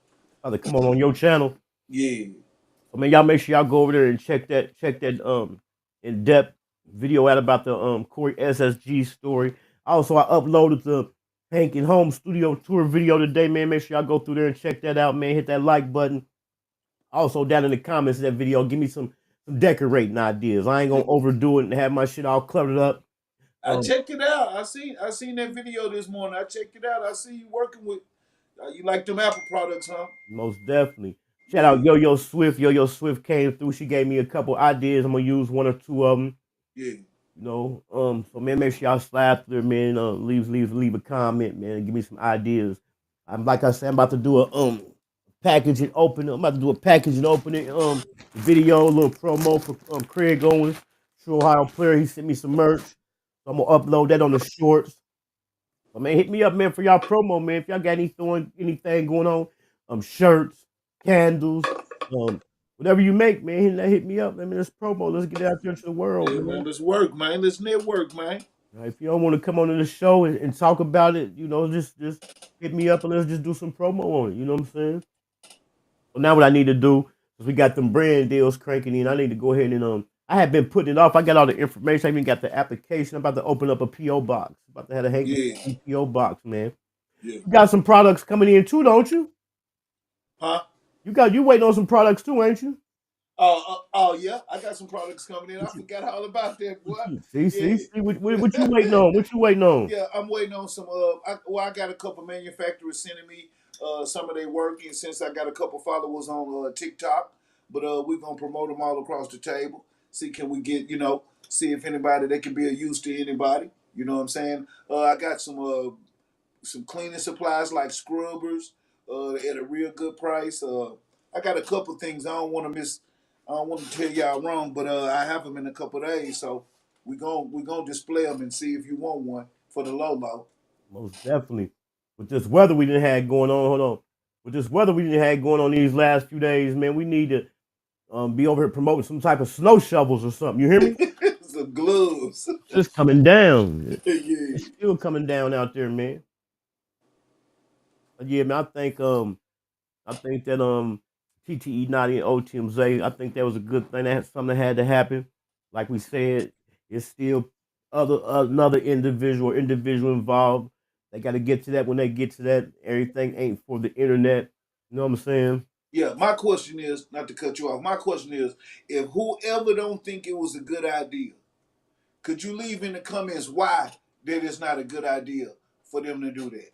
Oh, they come on your channel. Yeah. I mean, y'all make sure y'all go over there and check that in-depth video out about the Coery SSG story. Also, I uploaded the Hankin Home Studio Tour video today, man. Make sure y'all go through there and check that out, man. Hit that like button. Also, down in the comments of that video, give me some decorating ideas. I ain't gonna overdo it and have my shit all cluttered up. I checked it out. I seen that video this morning. I checked it out. I see you working with. You like them Apple products, huh? Most definitely. Shout out Yo-Yo Swift. Yo-Yo Swift came through. She gave me a couple ideas. I'm gonna use 1 or 2 of them. Yeah. You know, so man, make sure y'all slide through there, man. Leave a comment, man, and give me some ideas. Like I said, I'm about to do a package and open it. I'm about to do a package and open it video, a little promo for Craig Owens, True Ohio Player. He sent me some merch. So I'm gonna upload that on the shorts. But man, hit me up, man, for y'all promo, man. If y'all got anything going on, shirts, candles, whatever you make, man, hit me up. I mean, let's promo. Let's get it out there to the world. Yeah, man, let's work, man. Let's network, man. If you don't want to come on to the show and talk about it, you know, just hit me up and let's just do some promo on it. You know what I'm saying? So now what I need to do is we got them brand deals cranking in. I need to go ahead and I had been putting it off. I got all the information. I even got the application. I'm about to open up a P.O. box. About to have a Hankin P.O. box, man. Yeah. You got some products coming in too, don't you? Huh? You waiting on some products too, ain't you? Oh yeah, I got some products coming in. I forgot all about that, boy. See, what you waiting on? What you waiting on? Yeah, I'm waiting on some. I got a couple manufacturers sending me some of their work, and since I got a couple followers on TikTok, but we're gonna promote them all across the table. See, can we get see if anybody they can be of use to anybody. You know what I'm saying? I got some cleaning supplies like scrubbers at a real good price. I got a couple things I don't want to tell y'all wrong, but I have them in a couple days, so we gonna display them and see if you want one for the low. Most definitely. With this weather we didn't have going on, hold on. With this weather we didn't have going on these last few days, man, we need to be over here promoting some type of snow shovels or something. You hear me? Some gloves. It's coming down. Yeah. It's still coming down out there, man. Yeah, man. I think that TTE, Notti, and OTM, I think that was a good thing. That's something that had to happen. Like we said, it's still another individual involved. They got to get to that. When they get to that, everything ain't for the internet. You know what I'm saying? Yeah, my question is, not to cut you off, my question is, if whoever don't think it was a good idea, could you leave in the comments why that it's not a good idea for them to do that?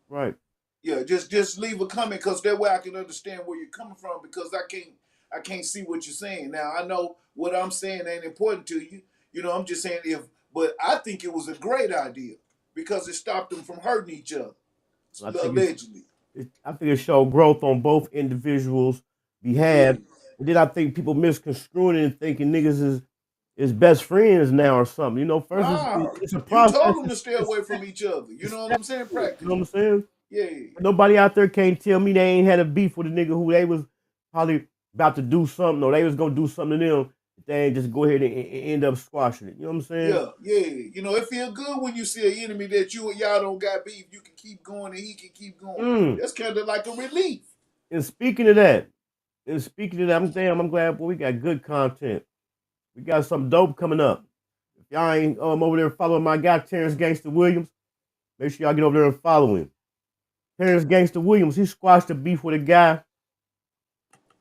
Right. Yeah, just leave a comment, because that way I can understand where you're coming from, because I can't see what you're saying. Now I know what I'm saying ain't important to you. You know, I'm just saying but I think it was a great idea because it stopped them from hurting each other, allegedly. I think it showed growth on both individuals' behalf. Yeah. And then I think people misconstruing it and thinking niggas is best friends now or something. You know, first Nah, it's a you process. told them to stay away from each other. You know what I'm saying? You know Practically. what I'm saying? Yeah. Nobody out there can't tell me they ain't had a beef with a nigga who they was probably about to do something or they was gonna do something to them. They ain't just go ahead and end up squashing it. You know what I'm saying? Yeah. You know, it feel good when you see an enemy that you and y'all don't got beef. You can keep going and he can keep going. That's kind of like a relief. And speaking of that, I'm glad, boy, we got good content. We got some dope coming up. If y'all ain't over there following my guy Terrence Gangsta Williams, make sure y'all get over there and follow him. Terrence Gangsta Williams, he squashed a beef with a guy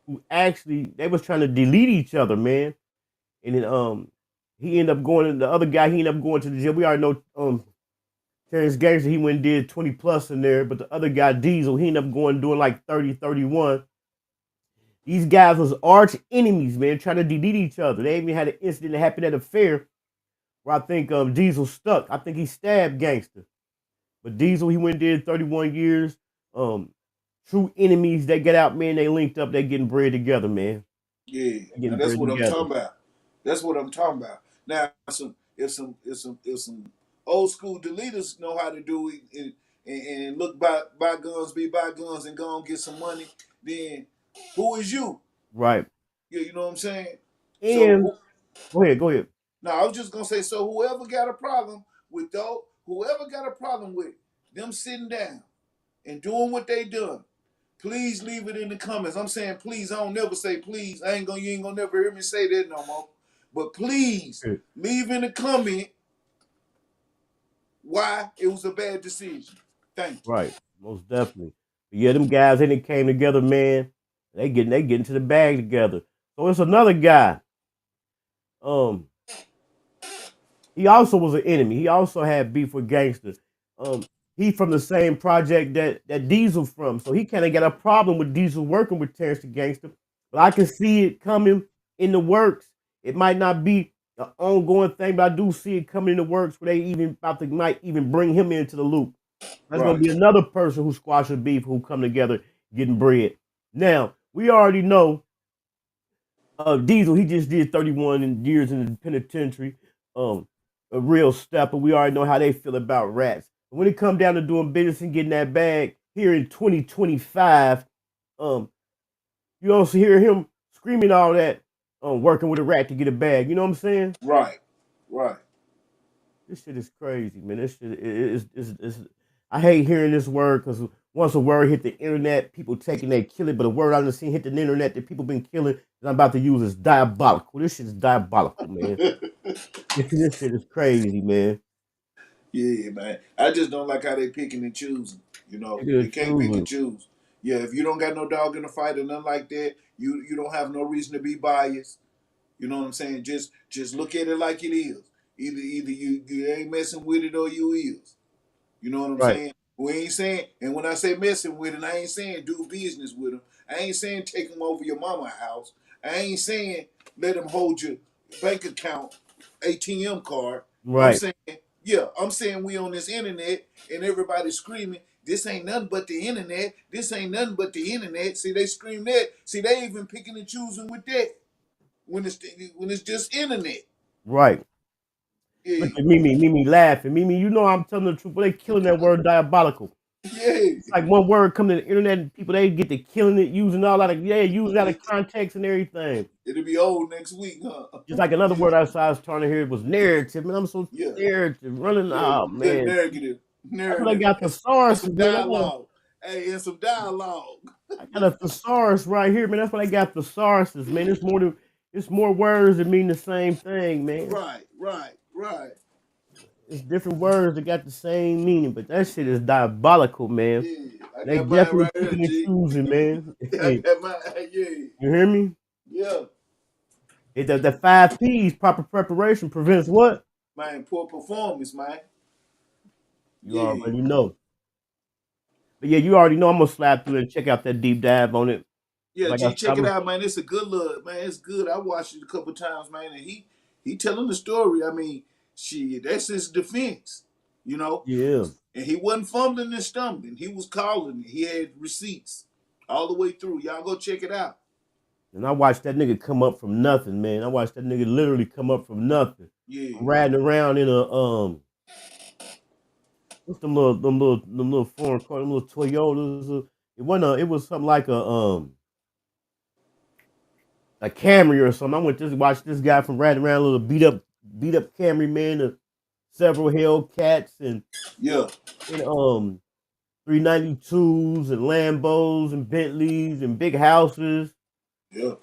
who actually they was trying to delete each other, man. And then he ended up going, the other guy, he ended up going to the jail. We already know Terrence Gangsta, he went and did 20 plus in there, but the other guy, Diesel, he ended up going doing like 30, 31. These guys was arch enemies, man, trying to delete each other. They even had an incident that happened at a fair where I think Diesel stuck. I think he stabbed Gangsta. But Diesel, he went and did 31 years. True enemies, they get out, man, they linked up, they getting bread together, man. Yeah, now that's what I'm talking about. That's what I'm talking about. Now, if some old school deleters know how to do it and look bygones be bygones and go and get some money, then who is you? Right. Yeah, you know what I'm saying? And go ahead. No, I was just gonna say, so whoever got a problem with them sitting down and doing what they done, please leave it in the comments. I'm saying please. I don't never say please. You ain't gonna never hear me say that no more. But please leave in the comment why it was a bad decision. Thank you. Right, most definitely. But yeah, them guys, they came together, man. They getting to the bag together. So it's another guy. He also was an enemy. He also had beef with gangsters. He from the same project that Diesel from. So he kind of got a problem with Diesel working with Terrence the Gangster. But I can see it coming in the works. It might not be an ongoing thing, but I do see it coming in the works where they might even bring him into the loop. That's gonna be another person who squashes beef who come together getting bread. Now, we already know Diesel, he just did 31 years in the penitentiary. A real stepper. We already know how they feel about rats. But when it comes down to doing business and getting that bag here in 2025, you don't hear him screaming all that working with a rat to get a bag. You know what I'm saying? Right. This shit is crazy, man. This shit is I hate hearing this word because once a word hit the internet, people taking they kill it. But a word I've seen hit the internet that people been killing that I'm about to use is diabolical. This shit is diabolical, man. This shit is crazy, man. Yeah, man. I just don't like how they picking and choosing. You know, they can't pick and choose. Yeah, if you don't got no dog in the fight or nothing like that, you don't have no reason to be biased. You know what I'm saying? Just look at it like it is. Either you ain't messing with it or you is. You know what I'm saying? We ain't saying, and when I say messing with it, I ain't saying do business with them. I ain't saying take them over your mama's house. I ain't saying let them hold your bank account, ATM card. Right. I'm saying we on this internet and everybody's screaming, this ain't nothing but the internet. This ain't nothing but the internet. See, they scream that. See, they even picking and choosing with that when it's just internet. Right. Yeah. Look at Mimi laughing. Mimi, you know I'm telling the truth, but they killing that word diabolical. Yeah. It's like one word come to the internet and people, they get to killing it, using all out of, using out of context and everything. It'll be old next week, huh? Just like another word I was trying to hear was narrative. Man, I'm so narrative running out, man. Negative. That's what I got the source. Dialogue. Hey, and some dialogue. I got a thesaurus right here, man. That's what I got thesauruses, man. It's more words that mean the same thing, man. Right. It's different words that got the same meaning, but that shit is diabolical, man. Yeah, I They got mine definitely right here, picking and G. choosing, man. I got mine. Yeah, You hear me? yeah. The 5 P's, proper preparation, prevents what? Man, poor performance, man. You Yeah. already know. But yeah, you already know I'm gonna slap through and check out that deep dive on it. Yeah, Like I G, said, check it out, man. It's a good look, man. It's good. I watched it a couple times, man, and he telling the story. I mean, that's his defense, you know. yeah. And he wasn't fumbling and stumbling. He was calling. He had receipts all the way through. Y'all go check it out. And I watched that nigga come up from nothing, man. I watched that nigga literally come up from nothing. Yeah. Riding around in a what's them little foreign cars, them little Toyotas. It was something like a Camry or something. I went to watch this guy from riding around a little beat up Camry, man, several Hellcats and Yeah. 392s and Lambos and Bentleys and big houses. Yeah.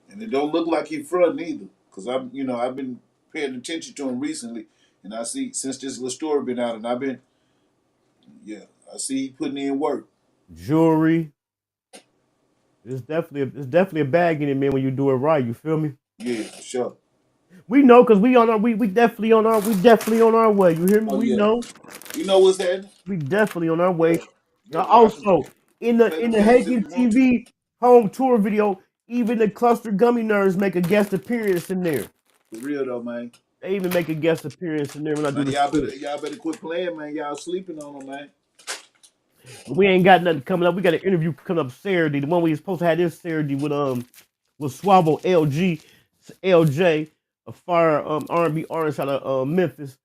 And it don't look like he front either. Cause I've been paying attention to him recently, and I see since this little story been out, and I see he putting in work. Jewelry. It's definitely a bag in it, man, when you do it right. You feel me? Yeah, for sure. We know because we definitely on our way. You hear me? Oh We yeah. know. You know what's happening? We definitely on our way. Yeah. Now, Y'all can also in play the them games if Hankin you want to. TV home tour video, even the cluster gummy nerds make a guest appearance in there. For real though, man. They even make a guest appearance in there when I do Man, the y'all better quit playing, man. Y'all sleeping on them, man. We ain't got nothing coming up. We got an interview coming up Saturday. The one we supposed to have this Saturday with Swabble LJ, a fire R&B artist out of Memphis.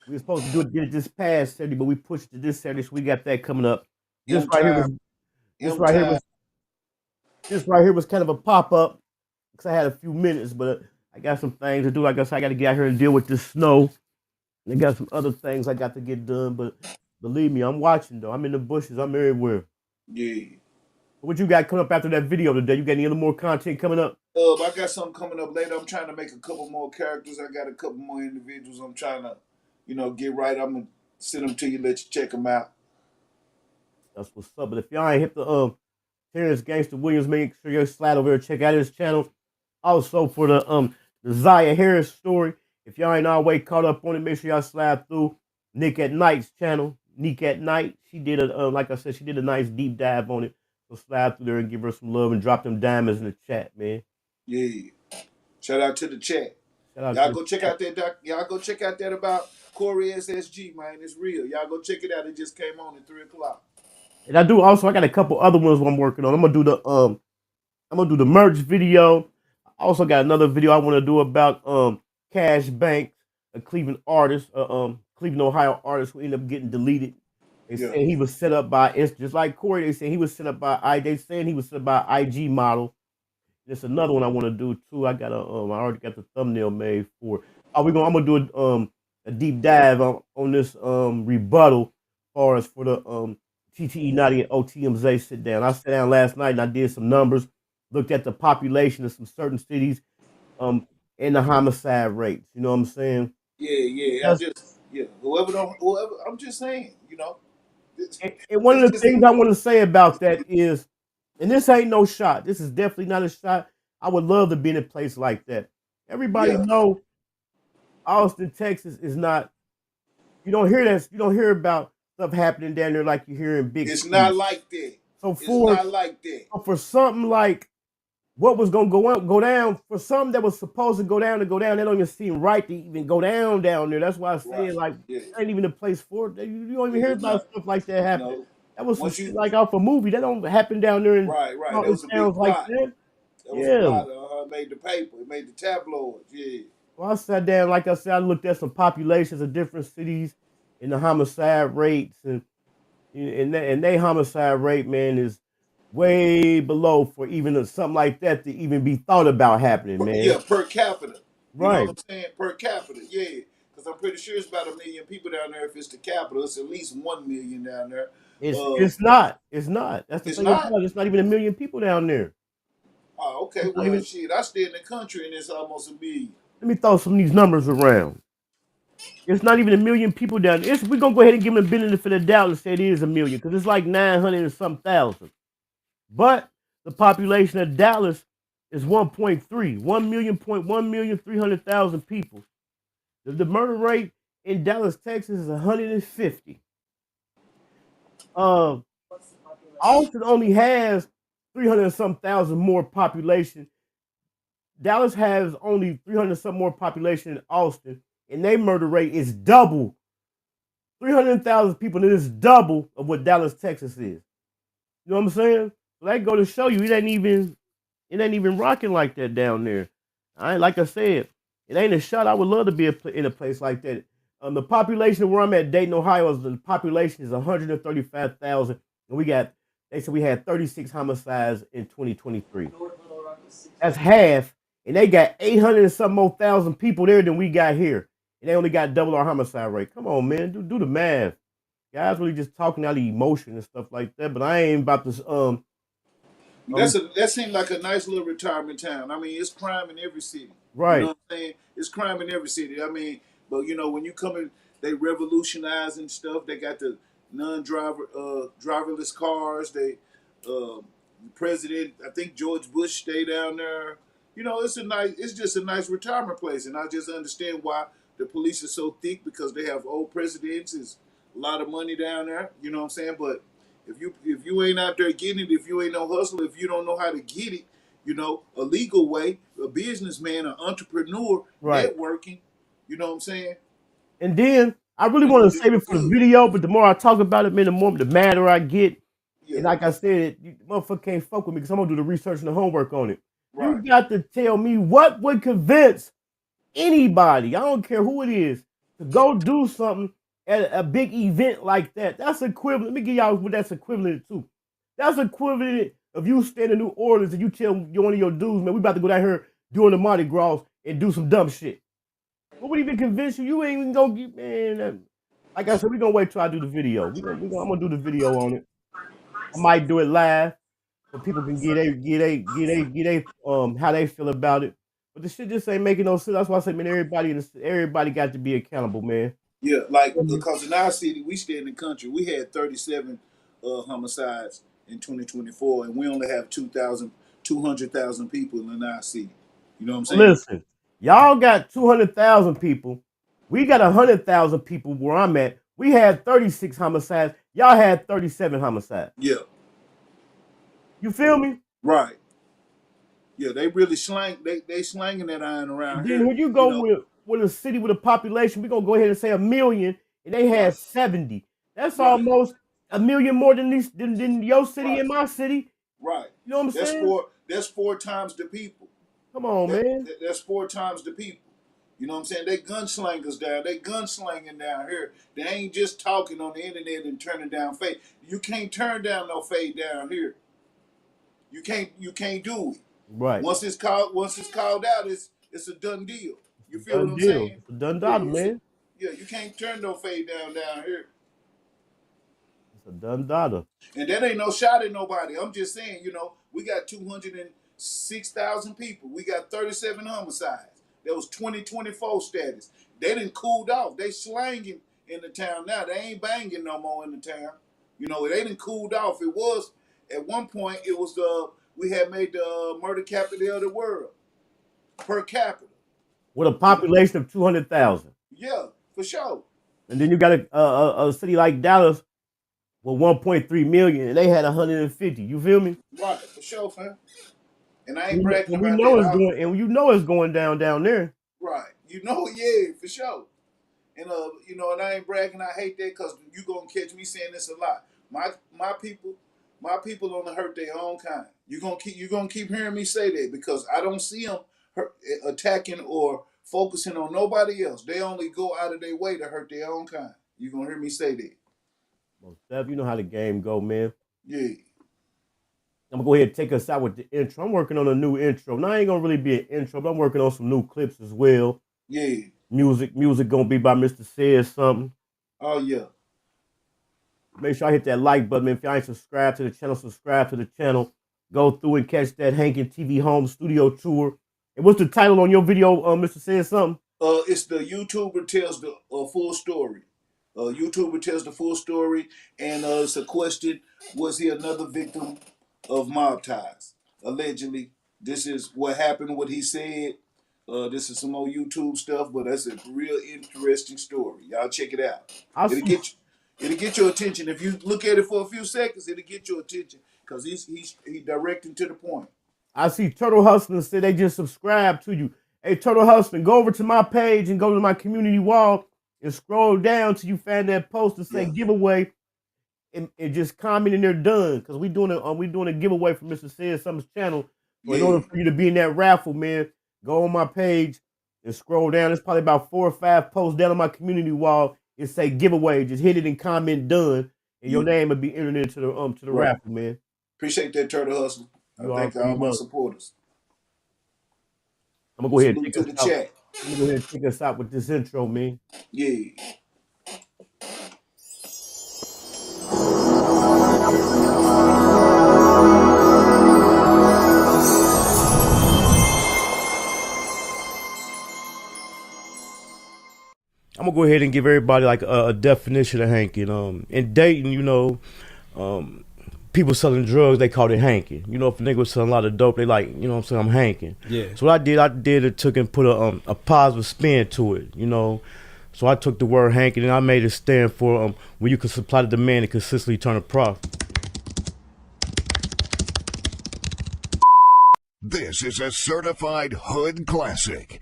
We were supposed to get it this past Saturday, but we pushed it to this Saturday, so we got that coming up. This right here was kind of a pop up because I had a few minutes, but I got some things to do. Like I said, I got to get out here and deal with this snow. And I got some other things I got to get done, but believe me, I'm watching though. I'm in the bushes. I'm everywhere. Yeah. What you got coming up after that video today? You got any other more content coming up? I got something coming up later. I'm trying to make a couple more characters. I got a couple more individuals I'm trying to, get right. I'm gonna send them to you, let you check them out. That's what's up. But if y'all ain't hit the Terrence Gangster Williams, make sure you slide over here and check out his channel. Also for the Zaya Harris story. If y'all ain't always caught up on it, make sure y'all slide through Nick at Night's channel. Nick at Night. She did like I said, she did a nice deep dive on it. So slide through there and give her some love and drop them diamonds in the chat, man. Yeah. Shout out to the chat. Y'all go check out that y'all go check out that about Coery SSG, man. It's real. Y'all go check it out. It just came on at 3:00. And I got a couple other ones I'm working on. I'm gonna do the merch video. I also got another video I want to do about Cash Banks, a Cleveland artist, Cleveland, Ohio artist who ended up getting deleted. They saying he was set up by just like Coery. They saying he was set up by They saying he was set up by IG model. There's another one I want to do too. I already got the thumbnail made for it. I'm gonna do a deep dive on this rebuttal as far as for the TTE Notti and OTM sit down. I sat down last night and I did some numbers, looked at the population of some certain cities, and the homicide rates. You know what I'm saying? Yeah. Whoever. I'm just saying, And one of the things I want to say about that is, and this ain't no shot. This is definitely not a shot. I would love to be in a place like that. Everybody know Austin, Texas is not. You don't hear that. You don't hear about stuff happening down there like you hear in big. It's not like that. It's not like that. For something like what was gonna go down, for something that was supposed to go down, they don't even seem right to even go down there. That's why I say ain't even a place for it. You don't even hear about stuff like that happen. No. That was some shit like off a movie. That don't happen down there. Right. That was a big plot. That was a plot. It made the paper. It made the tabloids. Yeah. Well, I sat down, like I said, I looked at some populations of different cities and the homicide rates, and they homicide rate, man, is way below for even something like that to even be thought about happening, man. Yeah, per capita. Right. You know what I'm saying? Per capita, yeah. Because I'm pretty sure it's about 1 million people down there. If it's the capital, it's at least 1 million down there. It's not. It's not. That's the It's thing about not. it. It's not even 1 million people down there. Oh, okay. It's not Well, even, shit, I stay in the country and it's almost a million. let me throw some of these numbers around. It's not even 1 million people down there. We're gonna go ahead and give them a benefit of the doubt and say it is 1 million, because it's like 900 and some thousand. But the population of Dallas is 1.3, 1,300,000 people. The murder rate in Dallas, Texas is 150. Austin only has 300 and some thousand more population. Dallas has only 300 and some more population than Austin, and their murder rate is double. 300,000 people, and it is double of what Dallas, Texas is. You know what I'm saying? So that go to show you it ain't even rocking like that down there. Like I said, it ain't a shot. I would love to be in a place like that. The population where I'm at, Dayton, Ohio, the population is 135,000, and they said we had 36 homicides in 2023. That's half, and they got 800 and some more thousand people there than we got here, and they only got double our homicide rate. Come on, man, do the math. Guys really just talking out of emotion and stuff like that, but I ain't about to That seemed like a nice little retirement town. I mean, it's crime in every city. right. You know what I'm saying? It's crime in every city. I mean, but you know, when you come in, they revolutionizing stuff. They got the driverless cars. They president, I think George Bush stay down there. You know, it's just a nice retirement place, and I just understand why the police are so thick, because they have old presidents. It's a lot of money down there. You know what I'm saying? But if you ain't out there getting it, if you ain't no hustler, if you don't know how to get it, you know, a legal way, a businessman, an entrepreneur, Right. networking, you know what I'm saying? And then I really want to save it for the video, but the more I talk about it, man, the madder I get. Yeah. And like I said, you motherfucker can't fuck with me because I'm gonna do the research and the homework on it. Right. You got to tell me what would convince anybody, I don't care who it is, to go do something at a big event like that. That's equivalent. Let me give y'all what that's equivalent to. That's equivalent of you staying in New Orleans and you tell one of your dudes, man, we about to go down here during the Mardi Gras and do some dumb shit. What would even convince you? You ain't even gonna get, man. Like I said, we're gonna wait till I do the video. I'm gonna do the video on it. I might do it live so people can get how they feel about it. But the shit just ain't making no sense. That's why I say, man, everybody got to be accountable, man. Yeah, like because in our city, we stay in the country. We had 37 homicides in 2024, and we only have 200,000 people in our city. You know what I'm saying? Listen, y'all got 200,000 people. We got 100,000 people where I'm at. We had 36 homicides. Y'all had 37 homicides. Yeah. You feel me? Right. Yeah, they really they slanging that iron around And here. then when you go with a city with a population, we're gonna go ahead and say 1 million, and they had 70. That's almost 1 million more than your city and my city. Right. You know what I'm saying? That's four times the people. Come on, man. That's 4 times the people. You know what I'm saying? They gunslingers down. They gunslinging down here. They ain't just talking on the internet and turning down fade. You can't turn down no fade down here. You can't do it. Right. Once it's called out, it's a done deal. You feel what I'm saying? It's a done dollar, man. Yeah, you can't turn no fade down here. It's a done dollar. And that ain't no shot at nobody. I'm just saying, you know, we got 206,000 people. We got 37 homicides. That was 2024 status. They done cooled off. They slanging in the town now. They ain't banging no more in the town. You know, they done cooled off. It was, at one point, it was we had made the murder capital of the world per capita. With a population of 200,000. Yeah, for sure. And then you got a city like Dallas with 1.3 million, and they had 150. You feel me? Right, for sure, fam. And I ain't bragging about that. And you know it's going down there. Right. You know, yeah, for sure. And you know, and I ain't bragging. I hate that because you gonna catch me saying this a lot. My people only hurt their own kind. You gonna keep hearing me say that because I don't see them attacking or focusing on nobody else. They only go out of their way to hurt their own kind. You gonna hear me say that. Well, Steph, you know how the game go, man. Yeah. I'm gonna go ahead and take us out with the intro. I'm working on a new intro. Now I ain't gonna really be an intro, but I'm working on some new clips as well. Yeah. Music gonna be by Mr. Says Something. Oh yeah. Make sure I hit that like button, man. If y'all ain't subscribed to the channel, subscribe to the channel. Go through and catch that Hankin TV home studio tour. And what's the title on your video, Mr. Said Something? It's the YouTuber tells the full story. YouTuber tells the full story, and it's a question: was he another victim of mob ties? Allegedly, this is what happened. What he said. This is some more YouTube stuff, but that's a real interesting story. Y'all check it out. It'll get your attention if you look at it for a few seconds. It'll get your attention because he's directing to the point. I see Turtle Hustling say they just subscribed to you. Hey, Turtle Hustling, go over to my page and go to my community wall and scroll down till you find that post to say giveaway, and just comment and they're done. Because we doing a giveaway for Mr. Said Something's channel. So in order for you to be in that raffle, man, go on my page and scroll down. There's probably about 4 or 5 posts down on my community wall. It say giveaway. Just hit it and comment done, and your name will be entered into the raffle, man. Appreciate that, Turtle Hustle. I thank all my supporters. I'm gonna go ahead and take us out. Chat. I'm gonna go ahead and take us out with this intro, man. Yeah. I'm gonna go ahead and give everybody like a definition of hanking. In Dayton, you know, people selling drugs, they call it hanking. You know, if a nigga was selling a lot of dope, they like, you know what I'm saying, I'm hanking. Yeah. So what I did it took and put a positive spin to it, you know. So I took the word hanking and I made it stand for when you can supply the demand and consistently turn a profit. This is a certified hood classic.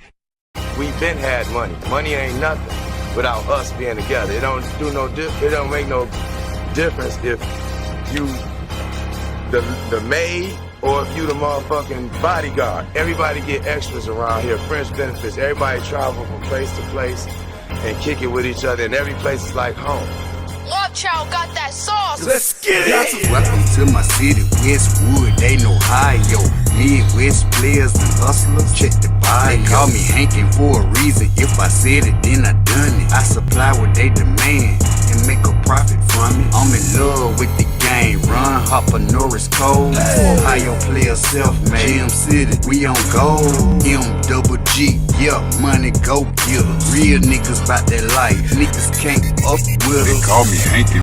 We've been had money. Money ain't nothing without us being together. It don't make no difference if you the maid or if you the motherfucking bodyguard. Everybody get extras around here, friends benefits. Everybody travel from place to place and kick it with each other, and every place is like home. Love Child got that sauce. Let's get it. Welcome to my city, Westwood, they know Ohio. Midwest players and hustlers, check the bio. They call me Hankin for a reason. If I said it, then I done it. I supply what they demand and make a profit from it. I'm in love with the game. Ron Hopper, Norris Cole. Ohio players self-made. Jam City, we on gold. M-double-G, yeah, money go getters. Real niggas bout that life. Niggas can't up with us. They call me Hankin.